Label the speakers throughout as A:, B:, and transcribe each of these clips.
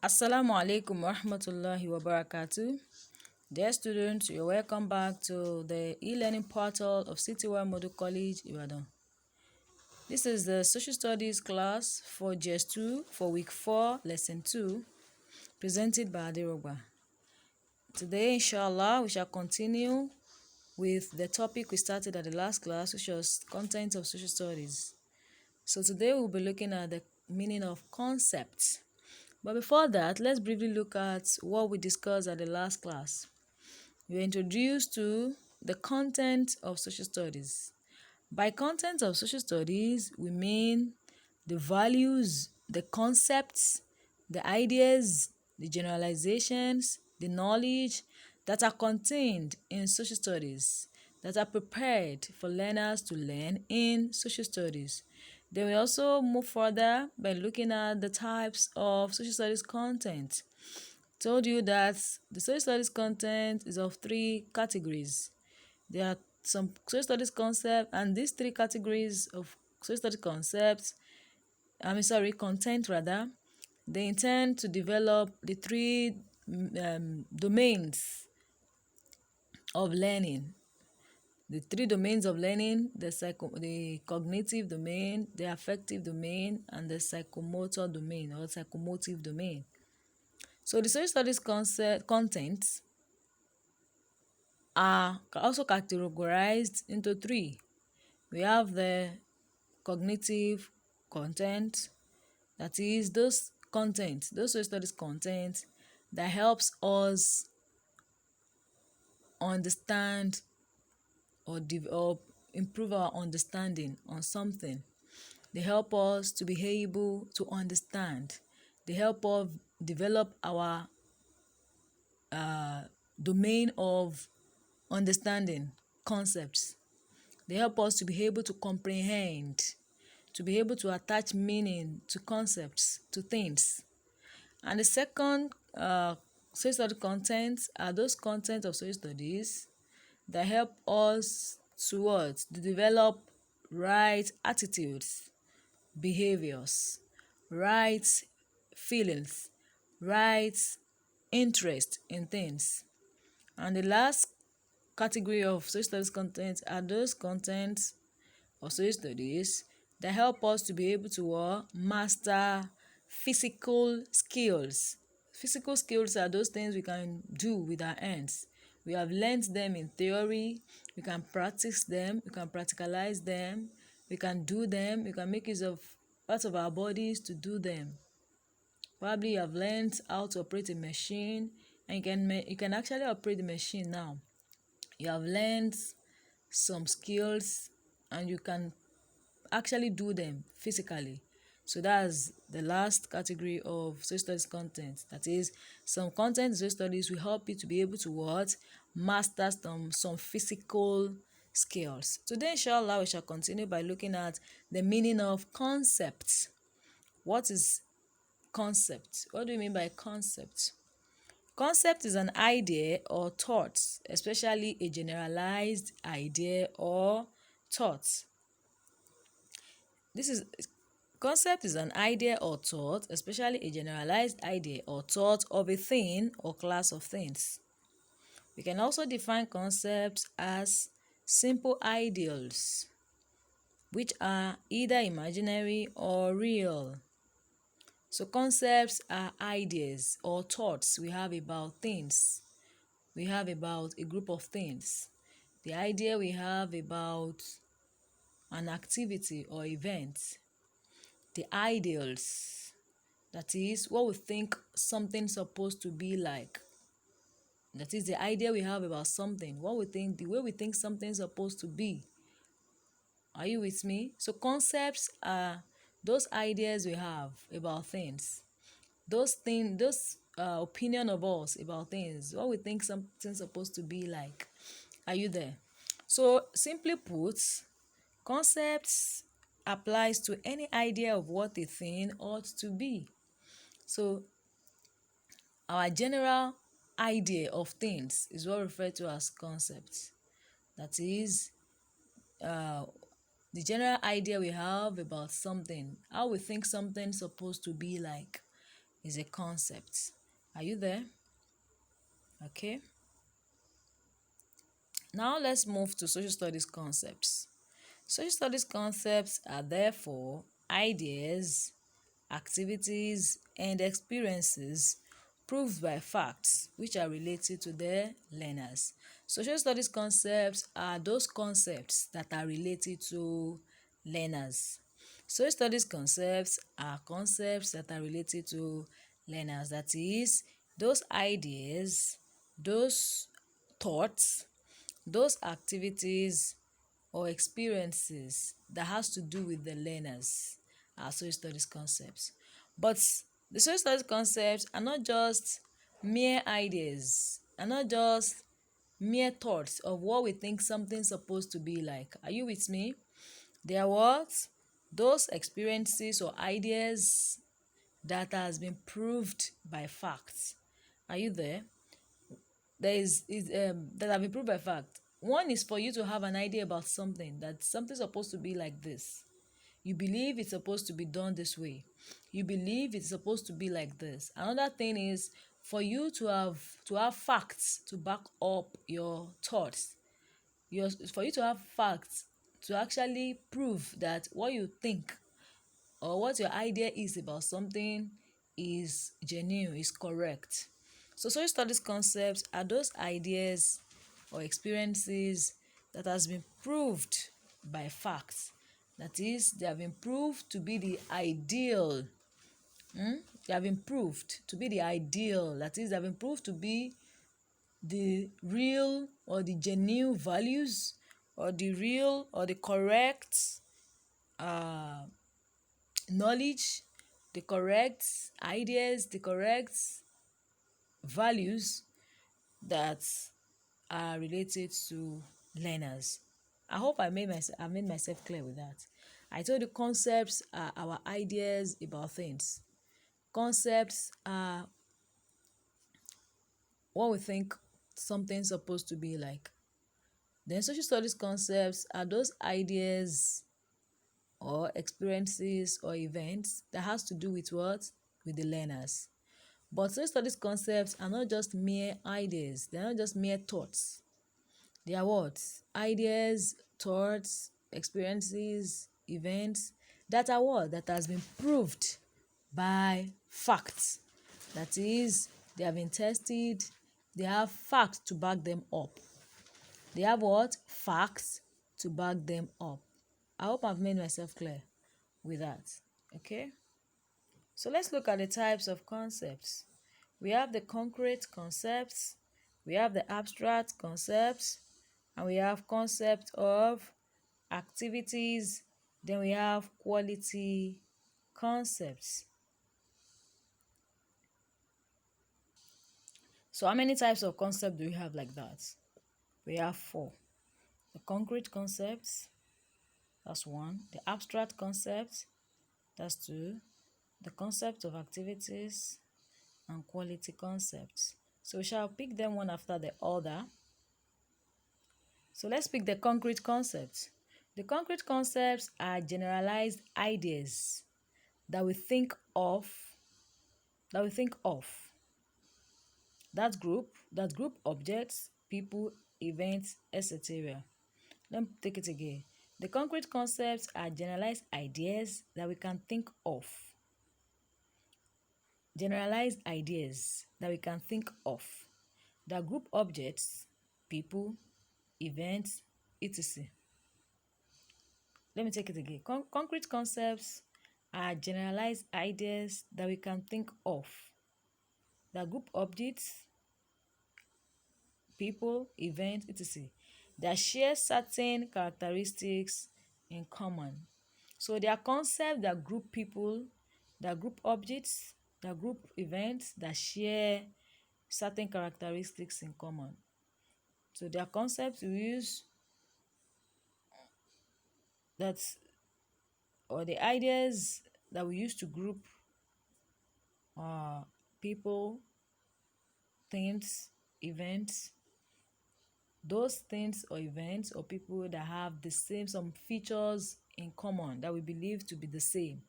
A: Assalamu alaikum wa rahmatullahi wa barakatuh. Dear students, you're welcome back to the e-learning portal of Citywide Model College, Ibadan. This is the Social Studies class for Js2 for Week 4, Lesson 2, presented by Adirogba. Today, inshallah, we shall continue with the topic we started at the last class, which was content of social studies. So today we'll be looking at the meaning of concepts. But before that, let's briefly look at what we discussed at the last class. We were introduced to the content of social studies. By content of social studies, we mean the values, the concepts, the ideas, the generalizations, the knowledge that are contained in social studies, that are prepared for learners to learn in social studies. Then we also move further by looking at the types of social studies content. Told you that the social studies content is of 3 categories. There are some social studies concepts, and these 3 categories of social studies content rather, they intend to develop the 3 domains of learning. The 3 domains of learning: the cognitive domain, the affective domain, and the psychomotor domain or psychomotive domain. So the social studies contents are also categorized into 3. We have the cognitive content, that is those social studies content that helps us understand or improve our understanding on something. They help us to be able to understand. They help us develop our domain of understanding concepts. They help us to be able to comprehend, to be able to attach meaning to concepts, to things. And the second social study contents are those contents of social studies that help us to develop right attitudes, behaviors, right feelings, right interest in things. And the last category of social studies content are those contents of social studies that help us to be able to master physical skills. Physical skills are those things we can do with our hands. We have learned them in theory, we can practice them, we can practicalize them, we can do them, we can make use of parts of our bodies to do them. Probably you have learned how to operate a machine, and you can actually operate the machine now. You have learned some skills and you can actually do them physically. So that's the last category of social studies content. That is, some content in social studies will help you to be able to master some physical skills. Today, inshallah, we shall continue by looking at the meaning of concepts. What is concept? What do you mean by concept? Concept is an idea or thought, especially a generalized idea or thought. Concept is an idea or thought, especially a generalized idea or thought of a thing or class of things. We can also define concepts as simple ideals, which are either imaginary or real. So concepts are ideas or thoughts we have about things. We have about a group of things. The idea we have about an activity or event. The ideals, that is what we think something's supposed to be like. That is the idea we have about something, what we think, the way we think something's supposed to be. Are you with me? So concepts are those ideas we have about things, those opinion of us about things, what we think something's supposed to be like. Are you there? So simply put, concepts applies to any idea of what a thing ought to be. So our general idea of things is what we refer to as concepts. That is the general idea we have about something, how we think something's supposed to be like. is a concept. Are you there? Okay. Now let's move to social studies concepts. Social studies concepts are therefore ideas, activities, and experiences proved by facts which are related to their learners. Social studies concepts are those concepts that are related to learners. Social studies concepts are concepts that are related to learners. That is, those ideas, those thoughts, those activities or experiences that has to do with the learners are social studies concepts. But the social studies concepts are not just mere ideas, are not just mere thoughts of what we think something's supposed to be like. Are you with me? They are what? Those experiences or ideas that has been proved by facts. Are you there? There is that have been proved by fact. One is for you to have an idea about something, that something's supposed to be like this. You believe it's supposed to be done this way. You believe it's supposed to be like this. Another thing is for you to have facts to back up your thoughts. For you to have facts to actually prove that what you think or what your idea is about something is genuine, is correct. So social studies concepts are those ideas or experiences that has been proved by facts. That is, they have been proved to be the ideal. They have been proved to be the ideal. That is, they have been proved to be the real or the genuine values or the real or the correct uh, knowledge, the correct ideas, the correct values that are related to learners. I hope I made myself clear with that. I told you concepts are our ideas about things. Concepts are what we think something's supposed to be like. Then social studies concepts are those ideas or experiences or events that has to do with what? With the learners. But social studies concepts are not just mere ideas. They're not just mere thoughts. They are what? Ideas, thoughts, experiences, events that are what? That has been proved by facts. That is, they have been tested. They have facts to back them up. They have what? Facts to back them up. I hope I've made myself clear with that. Okay? So let's look at the types of concepts. We have the concrete concepts, we have the abstract concepts, and we have concept of activities, then we have quality concepts. So how many types of concept do we have like that? We have 4. The concrete concepts, that's 1. The abstract concepts, that's 2. The concept of activities, and quality concepts. So we shall pick them one after the other. So let's pick the concrete concepts. The concrete concepts are generalized ideas that we think of, that group objects, people, events, etc. Let me take it again. The concrete concepts are generalized ideas that we can think of. Generalized ideas that we can think of. That group objects, people, events, etc. Let me take it again. Concrete concepts are generalized ideas that we can think of. That group objects, people, events, etc. that share certain characteristics in common. So they are concepts that group people, that group objects, that group events that share certain characteristics in common. So they are concepts we use that, or the ideas that we use to group people, things, events, those things or events or people that have the same some features in common that we believe to be the same.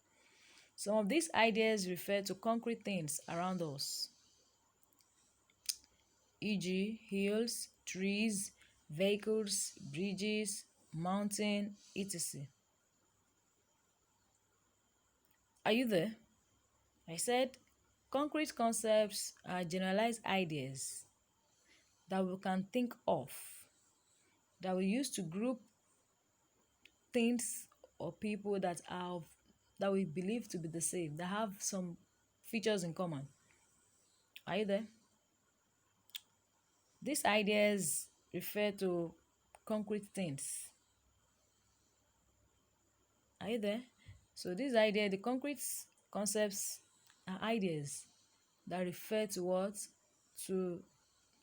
A: Some of these ideas refer to concrete things around us, e.g., hills, trees, vehicles, bridges, mountain, etc. Are you there? I said concrete concepts are generalized ideas that we can think of, that we use to group things or people that we believe to be the same, that have some features in common. Are you there? These ideas refer to concrete things. Are you there? So the concrete concepts are ideas that refer to what? To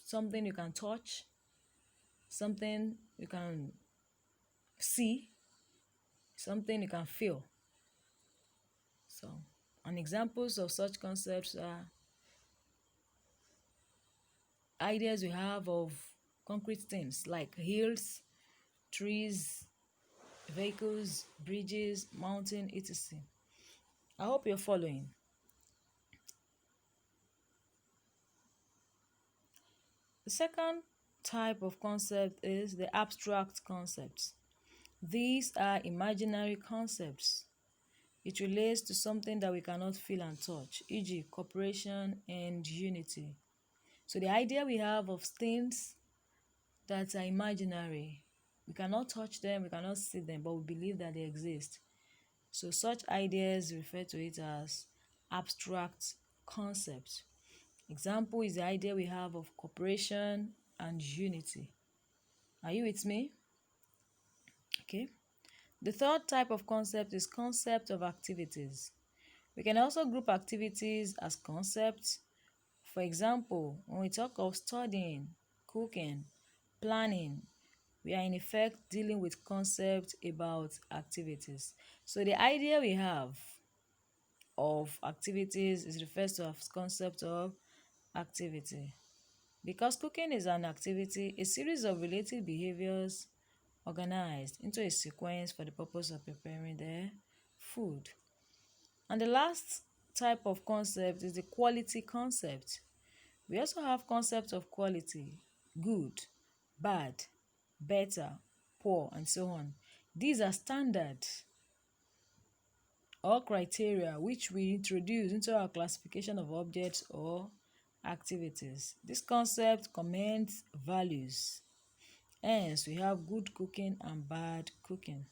A: something you can touch, something you can see, something you can feel. So, and examples of such concepts are ideas we have of concrete things like hills, trees, vehicles, bridges, mountain, etc. I hope you're following. The second type of concept is the abstract concepts. These are imaginary concepts. It relates to something that we cannot feel and touch, e.g., cooperation and unity. So the idea we have of things that are imaginary, we cannot touch them, we cannot see them, but we believe that they exist. So such ideas refer to it as abstract concepts. Example is the idea we have of cooperation and unity. Are you with me? Okay. The third type of concept is concept of activities. We can also group activities as concepts. For example, when we talk of studying, cooking, planning, we are in effect dealing with concepts about activities. So the idea we have of activities is referred to as concept of activity. Because cooking is an activity, a series of related behaviors organized into a sequence for the purpose of preparing the food. And the last type of concept is the quality concept. We also have concepts of quality, good, bad, better, poor, and so on. These are standards or criteria which we introduce into our classification of objects or activities. This concept commends values. Hence, we have good cooking and bad cooking.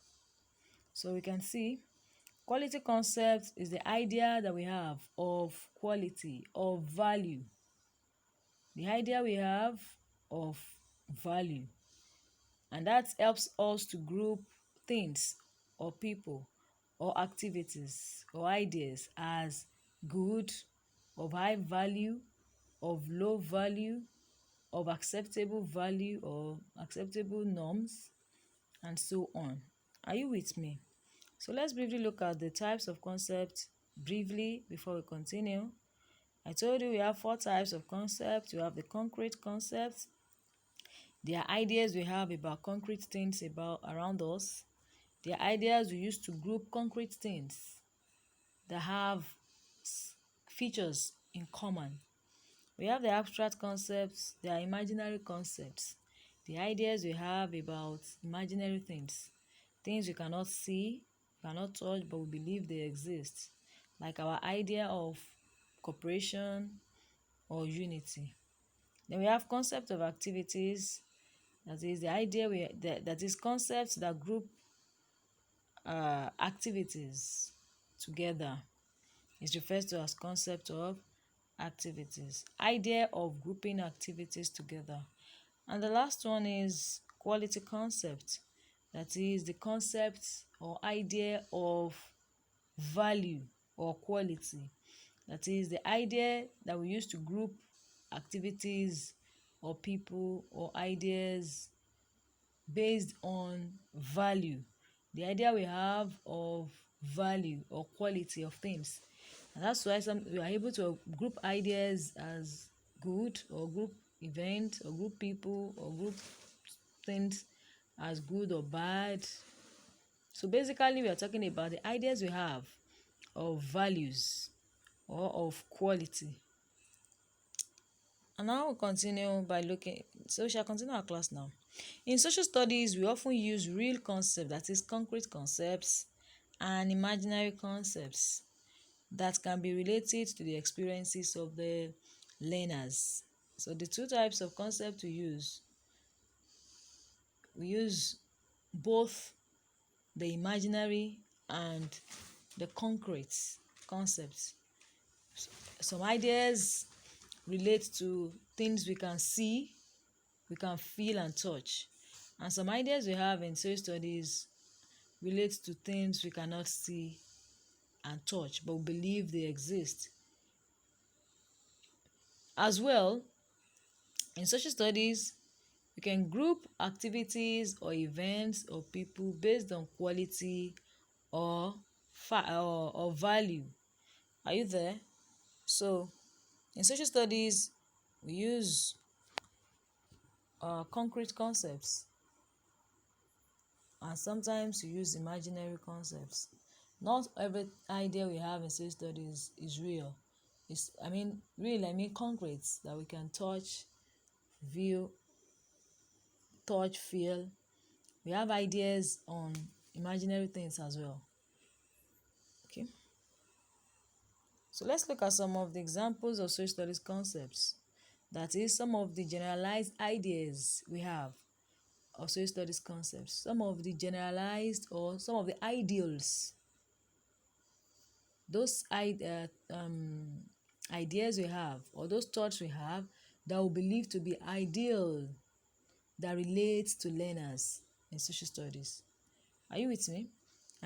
A: So we can see quality concept is the idea that we have of quality, of value. The idea we have of value. And that helps us to group things or people or activities or ideas as good, of high value, of low value, of acceptable value or acceptable norms, and so on. Are you with me? So let's briefly look at the types of concepts briefly before we continue. I told you we have 4 types of concepts. We have the concrete concepts. They are ideas we have about concrete things about around us. They are ideas we use to group concrete things that have features in common. We have the abstract concepts. They are imaginary concepts. The ideas we have about imaginary things. Things we cannot see, cannot touch, but we believe they exist. Like our idea of cooperation or unity. Then we have concept of activities. That is the idea that is concepts that group activities together. It refers to as concept of activities. Idea of grouping activities together. And the last one is quality concept. That is the concept or idea of value or quality. That is the idea that we use to group activities or people or ideas based on value. The idea we have of value or quality of things. And that's why we are able to group ideas as good, or group events, or group people, or group things as good or bad. So basically we are talking about the ideas we have of values or of quality. And now we'll continue by looking, so we shall continue our class now. In social studies, we often use real concepts, that is concrete concepts, and imaginary concepts that can be related to the experiences of the learners. So the two types of concept we use both the imaginary and the concrete concepts. Some ideas relate to things we can see, we can feel and touch. And some ideas we have in social studies relate to things we cannot see and touch, but we believe they exist. As well, in social studies, we can group activities or events or people based on quality or or value. Are you there? So, in social studies, we use concrete concepts, and sometimes we use imaginary concepts. Not every idea we have in social studies is real. Real, I mean concrete, that we can touch, view, touch, feel. We have ideas on imaginary things as well. Okay. So let's look at some of the examples of social studies concepts. That is, some of the generalized ideas we have of social studies concepts. Some of the generalized or some of the ideals. Those ideas we have or those thoughts we have that we believe to be ideal that relates to learners in social studies. Are you with me?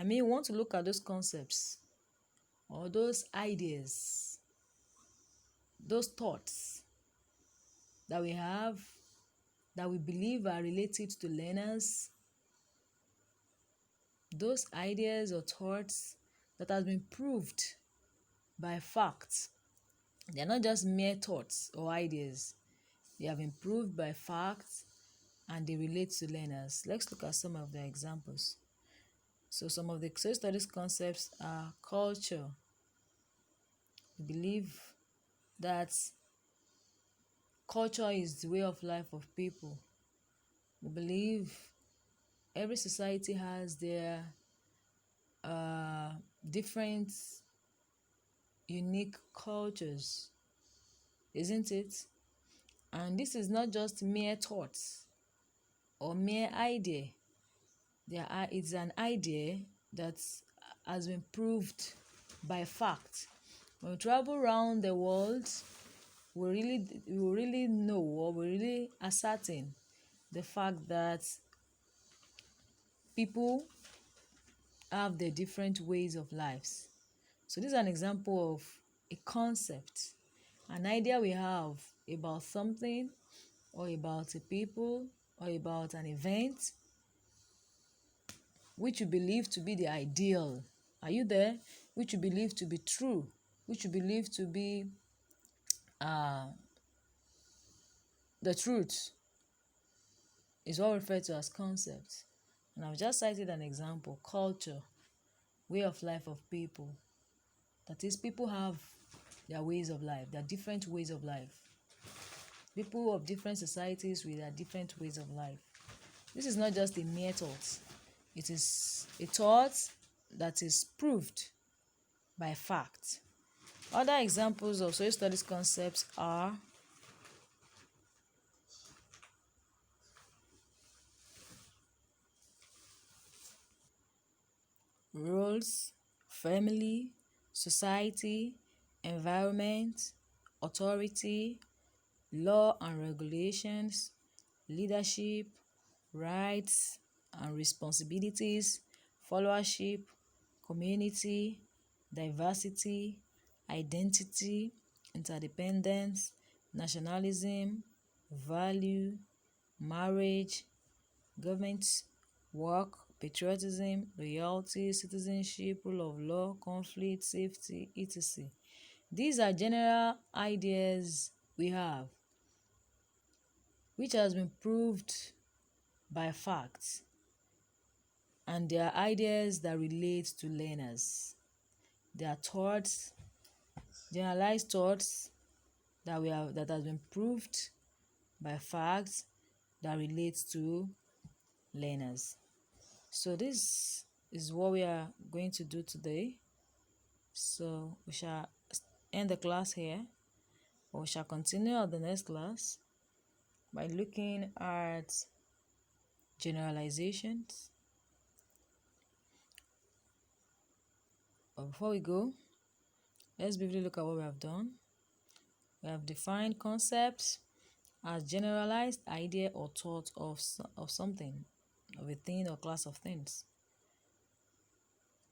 A: We want to look at those concepts or those ideas, those thoughts that we have that we believe are related to learners, those ideas or thoughts that has been proved by facts. They are not just mere thoughts or ideas. They have been proved by facts and they relate to learners. Let's look at some of the examples. So some of the social studies concepts are culture. We believe that culture is the way of life of people. We believe every society has their different unique cultures, isn't it? And this is not just mere thoughts or mere idea. It's an idea that has been proved by fact. When we travel around the world, we really know or we really ascertain the fact that people have their different ways of lives. So this is an example of a concept, an idea we have about something or about a people or about an event which you believe to be the ideal. Are you there? Which you believe to be true, which you believe to be the truth, is what referred to as concept. And I've just cited an example: culture, way of life of people. That is, people have their ways of life, their different ways of life. People of different societies with their different ways of life. This is not just a mere thought. It is a thought that is proved by fact. Other examples of social studies concepts are roles, family, society, environment, authority, law and regulations, leadership, rights and responsibilities, followership, community, diversity, identity, interdependence, nationalism, value, marriage, government, work, patriotism, loyalty, citizenship, rule of law, conflict, safety, etc. These are general ideas we have, which has been proved by facts, and they are ideas that relate to learners. They are thoughts, generalized thoughts that has been proved by facts that relates to learners. So this is what we are going to do today. So we shall end the class here, or we shall continue on the next class by looking at generalizations. But before we go, let's briefly look at what we have done. We have defined concepts as generalized idea or thought of something, of a thing or class of things.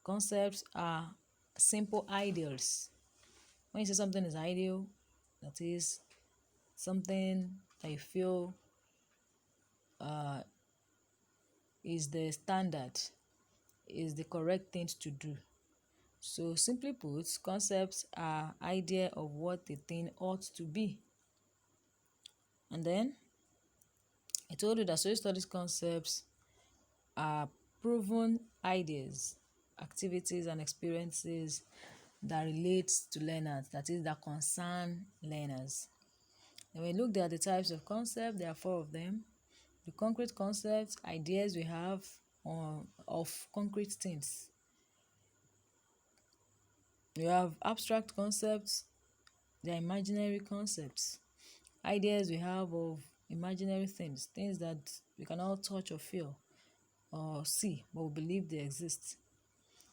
A: Concepts are simple ideals. When you say something is ideal, that is something that you feel is the standard, is the correct thing to do. So simply put, concepts are idea of what the thing ought to be. And then I told you that social studies concepts are proven ideas, activities, and experiences that relate to learners, that is, that concern learners. And when we looked at the types of concepts, there are 4 of them. The concrete concepts, ideas we have of concrete things. We have abstract concepts, they are imaginary concepts. Ideas we have of imaginary things, things that we cannot touch or feel or see, but we believe they exist.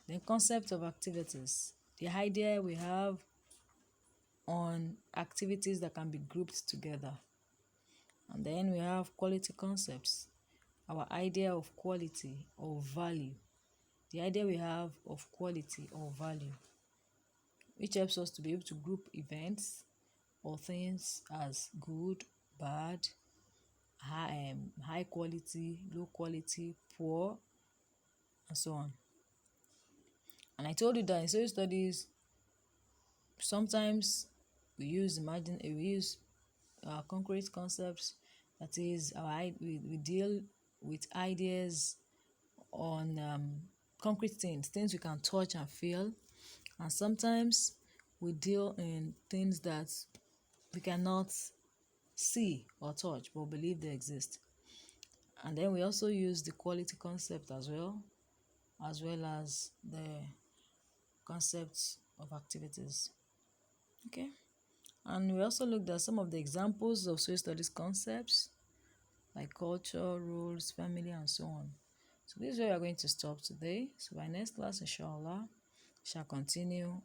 A: Then concept of activities, the idea we have on activities that can be grouped together. And then we have quality concepts, our idea of quality or value, the idea we have of quality or value, which helps us to be able to group events or things as good, bad, high quality, low quality, poor, and so on. And I told you that in social studies, sometimes we use concrete concepts. That is, we deal with ideas on concrete things we can touch and feel, and sometimes we deal in things that we cannot see or touch but believe they exist. And then we also use the quality concept as well as the concepts of activities. Okay, and we also looked at some of the examples of social studies concepts like culture, rules, family, and so on. So this is where we are going to stop today. So by next class, inshallah, we shall continue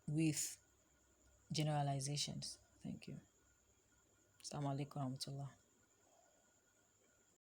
A: with generalizations. Thank you. Assalamu alaikum warahmatullah.